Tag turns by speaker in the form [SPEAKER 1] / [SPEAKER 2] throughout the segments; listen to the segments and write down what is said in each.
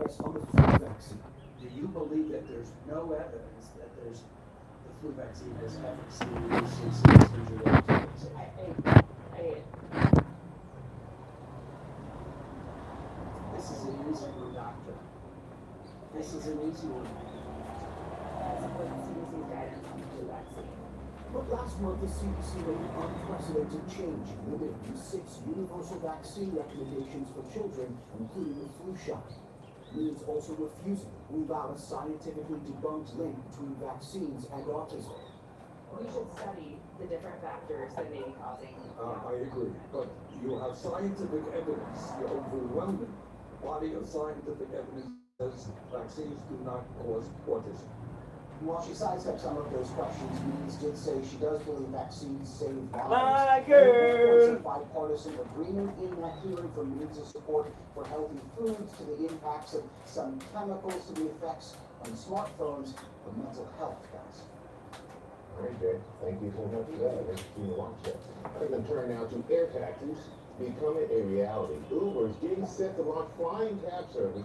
[SPEAKER 1] progress on the flu vaccine? Do you believe that there's no evidence that the flu vaccine has efficacy in reducing serious injury or hospitalization? This is an easy one, doctor. This is an easy one.
[SPEAKER 2] Support the CDC's guidance on the flu vaccine.
[SPEAKER 1] But last month, the CDC made an unprecedented change, limiting 6 universal vaccine recommendations for children, including the flu shot. Means also refusing to rule out a scientifically debunked link between vaccines and autism.
[SPEAKER 2] We should study the different factors that may be causing.
[SPEAKER 3] I agree, but you have scientific evidence, the overwhelming body of scientific evidence says vaccines do not cause autism.
[SPEAKER 1] While she sidestepped some of those questions, Means did say she does believe vaccines save lives.
[SPEAKER 4] Like
[SPEAKER 1] There's a bipartisan agreement in that hearing from Means' support for healthy foods to the impacts of some chemicals to the effects on smartphones of mental health, guys.
[SPEAKER 5] All right, Jay. Thank you so much for that. Interesting to watch that. I'm going to turn now to air taxis becoming a reality. Uber is getting set to launch flying cab service.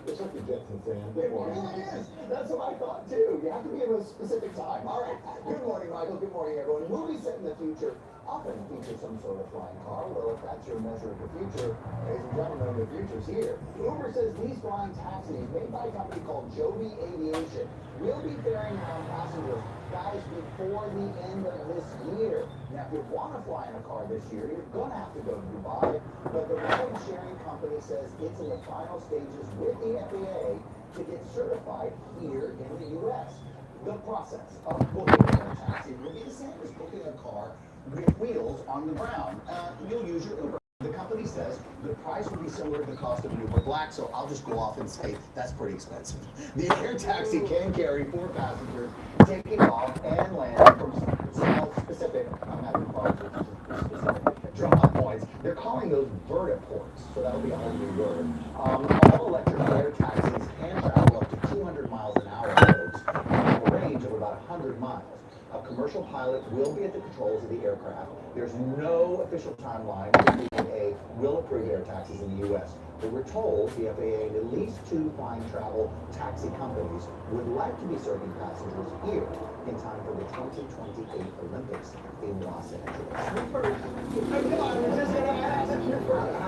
[SPEAKER 5] It's like the Jetsons fan.
[SPEAKER 1] It really is. That's what I thought too. You have to be at a specific time. All right. Good morning, Michael. Good morning, everyone. Movies set in the future often feature some sort of flying car. Well, if that's your measure of the future, ladies and gentlemen, the future's here. Uber says these flying taxis, made by a company called Joby Aviation, will be ferrying around passengers, guys, before the end of this year. Now, if you want to fly in a car this year, you're going to have to go to Dubai, but the ride-sharing company says it's in the final stages with the FAA to get certified here in the U.S. The process of booking a taxi will be the same as booking a car with wheels on the ground. You'll use your Uber. The company says the price will be similar to the cost of an Uber Black, so I'll just go off and say that's pretty expensive. The air taxi can carry 4 passengers taking off and landing from small specific, I'm having problems with specific drop points. They're calling those vertiports, so that'll be a whole new word. All electric air taxis can travel up to 200 miles an hour, folks, with a range of about 100 miles. A commercial pilot will be at the controls of the aircraft. There's no official timeline for the FAA will approve air taxis in the U.S. But we're told the FAA and at least 2 flying travel taxi companies would like to be serving passengers here in time for the 2028 Olympics in Los Angeles. How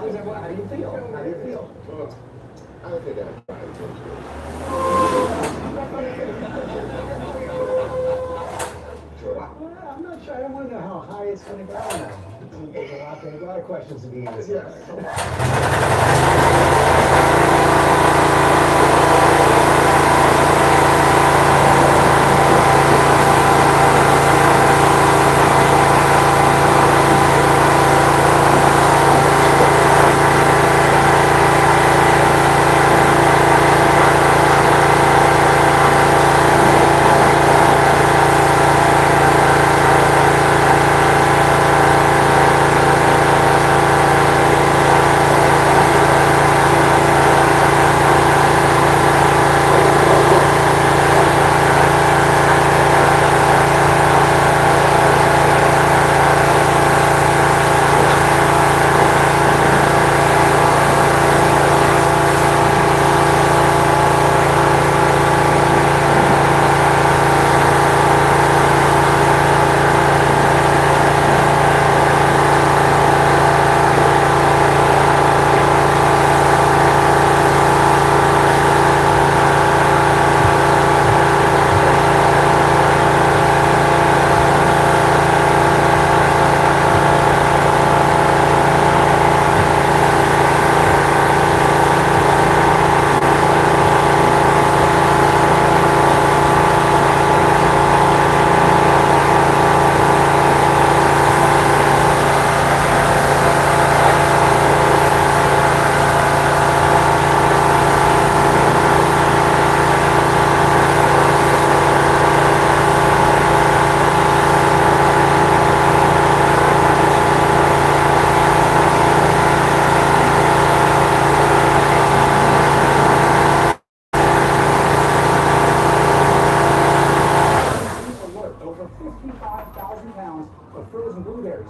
[SPEAKER 1] do you feel? How do you feel?
[SPEAKER 5] I don't think I'd try it.
[SPEAKER 4] I'm not sure. I don't want to know how high it's going to go now. There's a lot of questions to be answered.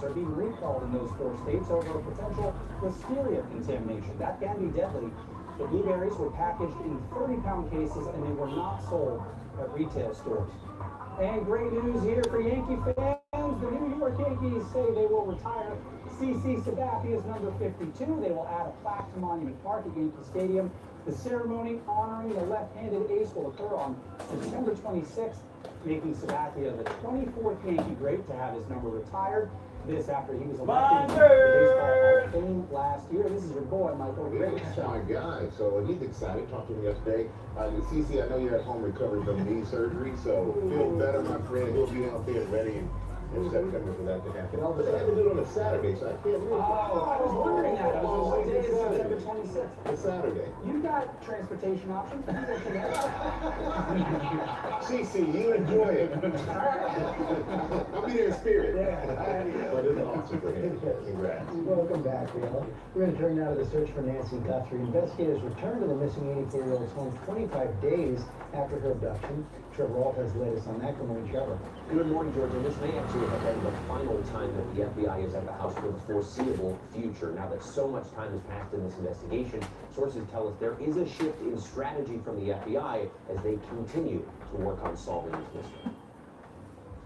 [SPEAKER 4] Are being recalled in those 4 states over a potential listeria contamination. That can be deadly.
[SPEAKER 6] The blueberries were packaged in 30-pound cases and they were not sold at retail stores. And great news here for Yankee fans. The New York Yankees say they will retire CC Sabathia's number 52. They will add a plaque to Monument Park at Yankee Stadium. The ceremony honoring the left-handed ace will occur on September 26th, making Sabathia the 24th Yankee great to have his number retired. This after he was elected to the Baseball Hall of Fame last year. This is your boy, Michael. Great
[SPEAKER 5] That's
[SPEAKER 6] show.
[SPEAKER 5] my guy. So he's excited. Talked to him yesterday. CC, I know you're at home recovering from knee surgery, so feel better, my friend. He'll be out there ready in September for that to happen. But they had to do it on a Saturday, so I can't really.
[SPEAKER 6] Oh, I was wondering that. I was like, today is September 26th.
[SPEAKER 5] It's Saturday.
[SPEAKER 6] You got transportation options?
[SPEAKER 5] CC, you enjoy it. I'll be there in spirit.
[SPEAKER 4] Yeah.
[SPEAKER 5] But it's awesome for him. Congrats.
[SPEAKER 4] Welcome back, Bill. We're going to turn now to the search for Nancy Guthrie. Investigators returned to the missing 84-year-old's home 25 days after her abduction. Trevor Walt has the latest on that. Good morning, Trevor.
[SPEAKER 7] Good morning, George. And this may actually have been the final time that the FBI is at the house for the foreseeable future. Now that so much time has passed in this investigation, sources tell us there is a shift in strategy from the FBI as they continue to work on solving this mystery.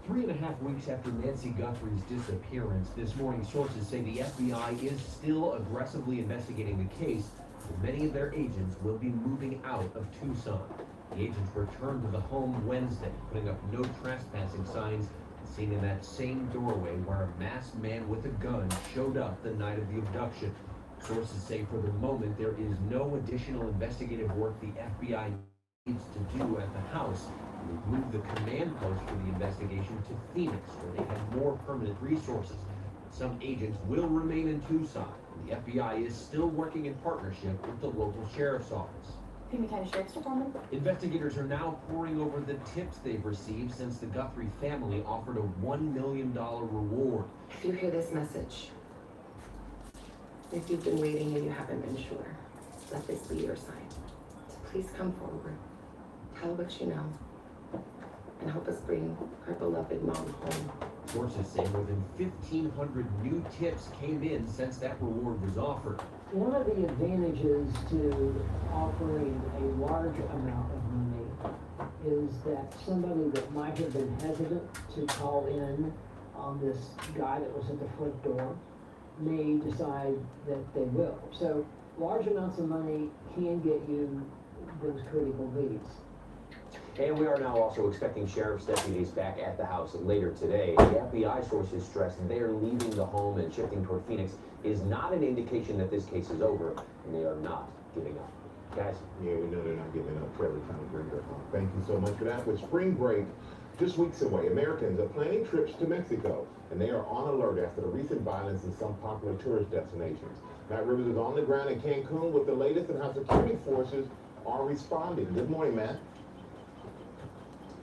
[SPEAKER 8] 3.5 weeks after Nancy Guthrie's disappearance, this morning sources say the FBI is still aggressively investigating the case, but many of their agents will be moving out of Tucson. The agents returned to the home Wednesday, putting up no trespassing signs, seen in that same doorway where a masked man with a gun showed up the night of the abduction. Sources say for the moment there is no additional investigative work the FBI needs to do at the house. They moved the command post for the investigation to Phoenix, where they have more permanent resources. Some agents will remain in Tucson, and the FBI is still working in partnership with the local sheriff's office.
[SPEAKER 2] Pima County Sheriff's Department.
[SPEAKER 8] Investigators are now poring over the tips they've received since the Guthrie family offered a $1 million reward.
[SPEAKER 9] If you hear this message, if you've been waiting and you haven't been sure, let this be your sign. So please come forward, tell what you know, and help us bring our beloved mom home.
[SPEAKER 8] Sources say more than 1,500 new tips came in since that reward was offered.
[SPEAKER 10] One of the advantages to offering a large amount of money is that somebody that might have been hesitant to call in on this guy that was at the front door may decide that they will. So large amounts of money can get you those critical leads.
[SPEAKER 7] And we are now also expecting sheriff's deputies back at the house later today. The FBI sources stress they're leaving the home and shifting toward Phoenix is not an indication that this case is over, and they are not giving up. Guys?
[SPEAKER 5] Yeah, we know they're not giving up. Trevor trying to bring her home. Thank you so much for that. With spring break just weeks away, Americans are planning trips to Mexico, and they are on alert after the recent violence in some popular tourist destinations. Matt Rivers is on the ground in Cancun with the latest on how security forces are responding. Good morning, Matt.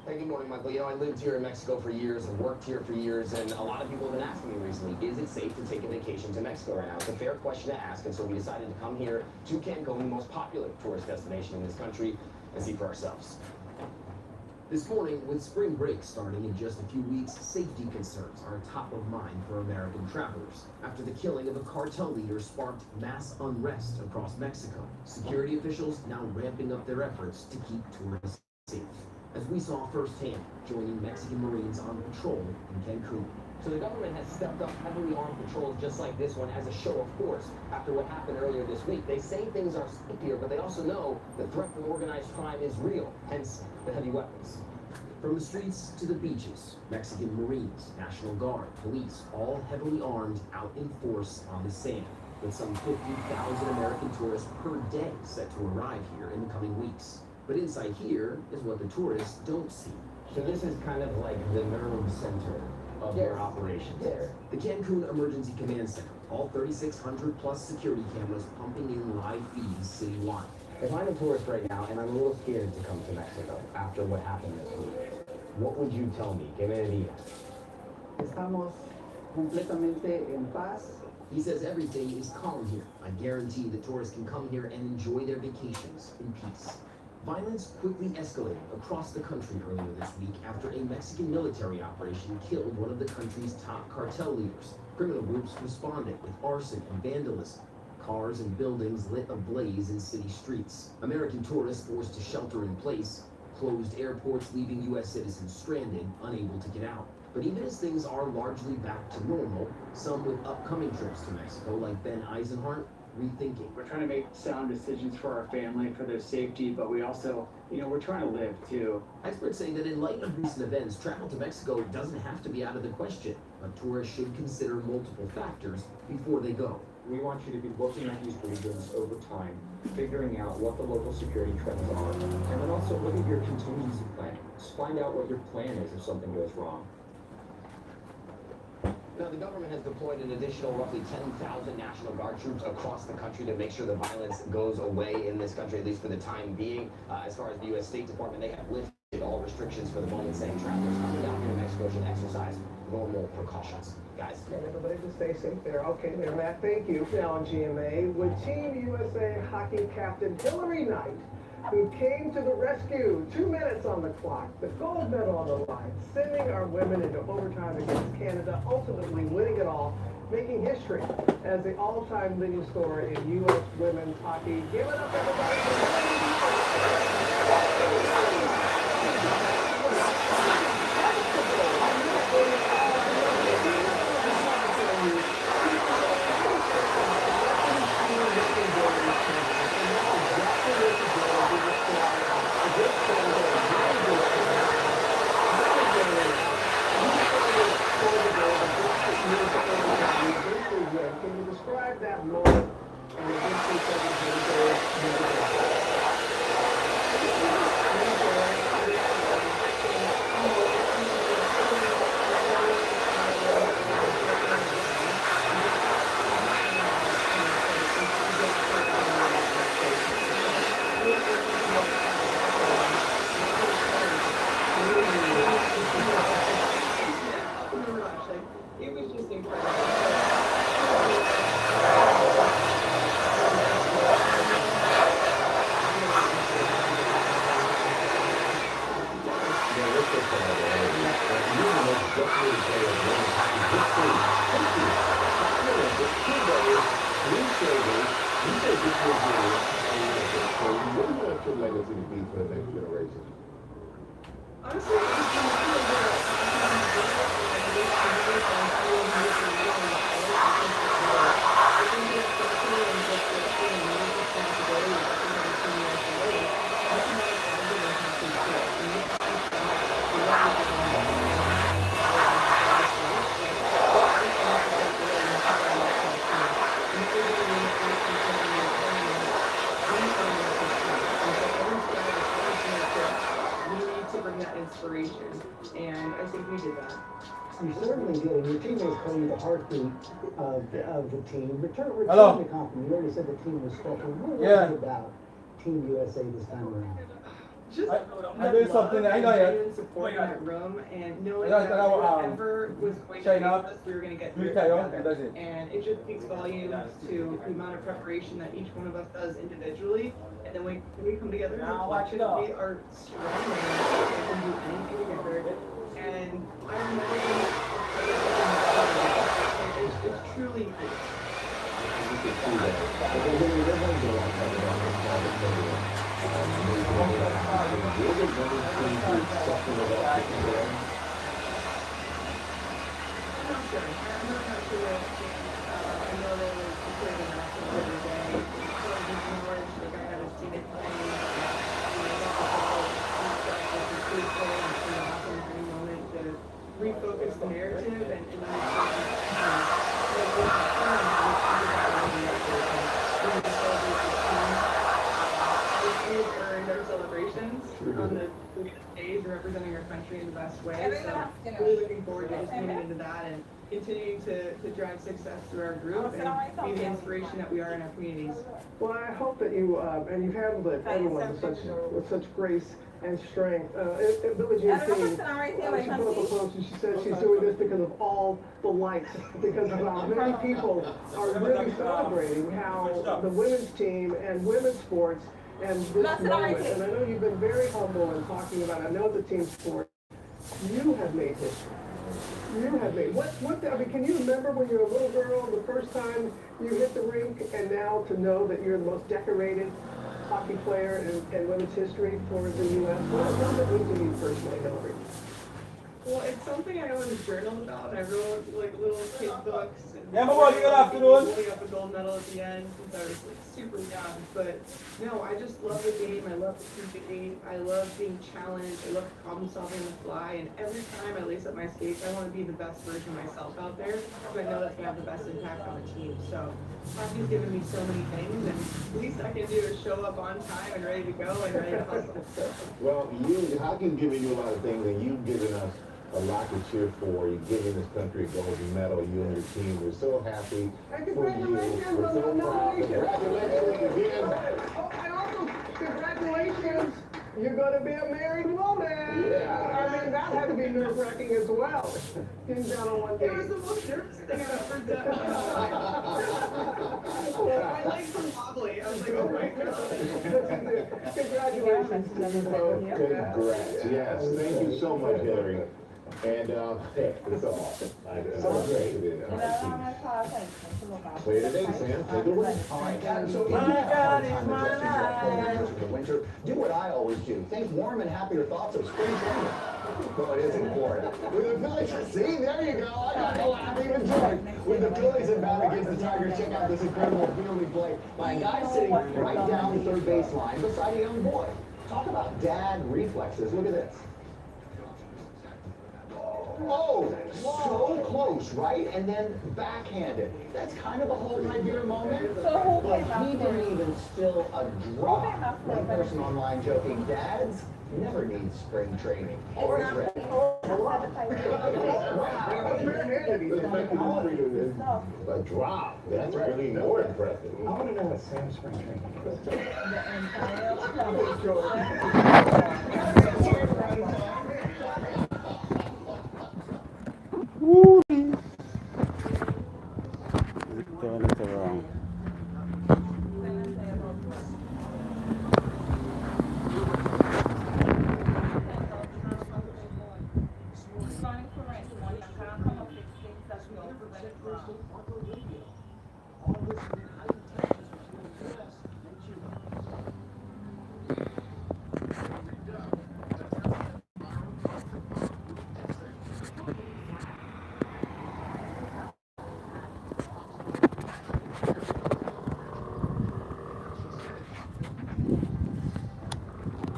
[SPEAKER 11] Hey, good morning, Michael. You know, I lived here in Mexico for years and worked here for years, and a lot of people have been asking me recently, is it safe to take a vacation to Mexico right now? It's a fair question to ask, and so we decided to come here to Cancun, the most popular tourist destination in this country, and see for ourselves. This morning, with spring break starting in just a few weeks, safety concerns are top of mind for American travelers. After the killing of a cartel leader sparked mass unrest across Mexico, security officials now ramping up their efforts to keep tourists safe, as we saw firsthand joining Mexican Marines on patrol in Cancun.
[SPEAKER 7] So the government has stepped up heavily armed patrols just like this one as a show of force after what happened earlier this week. They say things are safe here, but they also know the threat from organized crime is real, hence the heavy weapons.
[SPEAKER 11] From the streets to the beaches, Mexican Marines, National Guard, police, all heavily armed, out in force on the sand, with some 50,000 American tourists per day set to arrive here in the coming weeks. But inside here is what the tourists don't see.
[SPEAKER 7] So this is kind of like the nerve center of their operations.
[SPEAKER 11] Yes. The Cancun Emergency Command Center, all 3,600 plus security cameras pumping in live feeds citywide.
[SPEAKER 7] If I'm a tourist right now and I'm a little scared to come to Mexico after what happened this week, what would you tell me? Que me digas.
[SPEAKER 10] Estamos completamente en paz.
[SPEAKER 11] He says everything is calm here. I guarantee that tourists can come here and enjoy their vacations in peace. Violence quickly escalated across the country earlier this week after a Mexican military operation killed one of the country's top cartel leaders. Criminal groups responded with arson and vandalism.
[SPEAKER 12] Cars and buildings lit ablaze in city streets. American tourists forced to shelter in place. Closed airports leaving U.S. citizens stranded, unable to get out. But even as things are largely back to normal, some with upcoming trips to Mexico, like Ben Eisenhart, rethinking.
[SPEAKER 13] We're trying to make sound decisions for our family, for their safety, but we also, we're trying to live too.
[SPEAKER 12] Experts say that in light of recent events, travel to Mexico doesn't have to be out of the question, but tourists should consider multiple factors before they go.
[SPEAKER 14] We want you to be looking at these regions over time, figuring out what the local security trends are, and then also look at your contingency planning. Just find out what your plan is if something goes wrong.
[SPEAKER 11] Now, the government has deployed an additional roughly 10,000 National Guard troops across the country to make sure the violence goes away in this country, at least for the time being. As far as the U.S. State Department, they have lifted all restrictions for the moment, saying travelers coming down here to Mexico should exercise normal precautions. Guys.
[SPEAKER 15] Everybody just stay safe there. Okay, there, Matt, thank you. Now on GMA, with Team USA hockey captain Hillary Knight, who came to the rescue. 2 minutes on the clock, the gold medal on the line, sending our women into overtime against Canada, ultimately winning it all, making history as the all-time leading scorer in U.S. women's hockey. Give it up, everybody. Can you describe that moment?
[SPEAKER 9] It was just incredible.
[SPEAKER 5] What do you want your legacy to be for the next generation?
[SPEAKER 9] Honestly, inspiration, and I think we did that.
[SPEAKER 4] You certainly did, and your teammates call you the heartbeat of the team. Return
[SPEAKER 16] Hello.
[SPEAKER 4] the compliment. You already said the team was special. What was
[SPEAKER 16] Yeah.
[SPEAKER 4] it about Team USA this time around?
[SPEAKER 9] Just
[SPEAKER 16] I did something. I know
[SPEAKER 9] genuine support in that room, and knowing that whatever was going to face us, we were going to get through it together. And it just speaks volumes to the amount of preparation that each one of us does individually. And then when we come together in reflection, we are strong and we can do anything together. And I remember it's truly great. Refocus the narrative and earned our celebrations on the stage representing our country in the best way. So really looking forward to just moving into that and continuing to drive success through our group and be the inspiration that we are in our communities.
[SPEAKER 15] Well, I hope that you, and you've handled it, everyone, with such grace and strength. Billie Jean King, she put up a post and she said she's doing this because of all the likes, because of how many people are really celebrating how the women's team and women's sports and this moment. And I know you've been very humble in talking about, I know the team sport, you have made history. You have me. I mean, can you remember when you were a little girl, the first time you hit the rink, and now to know that you're the most decorated hockey player in women's history for the U.S.? What does it mean to you personally, Hillary?
[SPEAKER 2] Well, it's something I always journaled about. I wrote like little kid books. And
[SPEAKER 16] Yeah, my boy, good afternoon.
[SPEAKER 2] Holding up a gold medal at the end since I was like super young. But no, I just love the game. I love to compete. I love being challenged. I love problem solving on the fly. And every time I lace up my skates, I want to be the best version of myself out there. So I know that's gonna have the best impact on the team. So hockey's given me so many things, and the least I can do is show up on time and ready to go and ready to hustle.
[SPEAKER 5] Well, hockey's giving you a lot of things, and you've given us a lot to cheer for. You're giving this country a gold medal, you and your team. We're so happy
[SPEAKER 15] And
[SPEAKER 5] for you.
[SPEAKER 15] congratulations
[SPEAKER 5] We're
[SPEAKER 15] on
[SPEAKER 5] so
[SPEAKER 15] the
[SPEAKER 5] proud.
[SPEAKER 15] nomination.
[SPEAKER 5] Congratulations again.
[SPEAKER 15] Oh, and also, congratulations, you're gonna be a married woman.
[SPEAKER 5] Yeah.
[SPEAKER 15] I mean, that had to be nerve-wracking as well. Getting down on one knee.
[SPEAKER 2] It was the most nervous thing I've ever done. My legs were wobbly. I was like, oh my god.
[SPEAKER 15] Congratulations.
[SPEAKER 5] Well, congrats. Yes, thank you so much, Hillary. And it's all so great to be there. Play it today, Sam. Take it away.
[SPEAKER 1] All right, guys, so if you have a hard time adjusting to our programs in the winter, do what I always do. Think warm and happier thoughts of spring training. Well, it is important. With the Phillies, see, there you go. I got the laughing and joy. With the Phillies in battle against the Tigers, check out this incredible fielding play by a guy sitting right down the third baseline beside a young boy. Talk about dad reflexes. Look at this. Oh, so close, right? And then backhanded. That's kind of a hold my beer moment. But he didn't even spill a drop. One person online joking, dads never need spring training. Always ready.
[SPEAKER 5] A drop. That's really more impressive.
[SPEAKER 4] I want to know what Sam's spring training
[SPEAKER 17] Turn it around.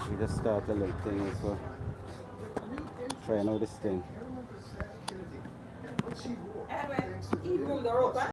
[SPEAKER 17] We just start a little thing, so trying out this thing.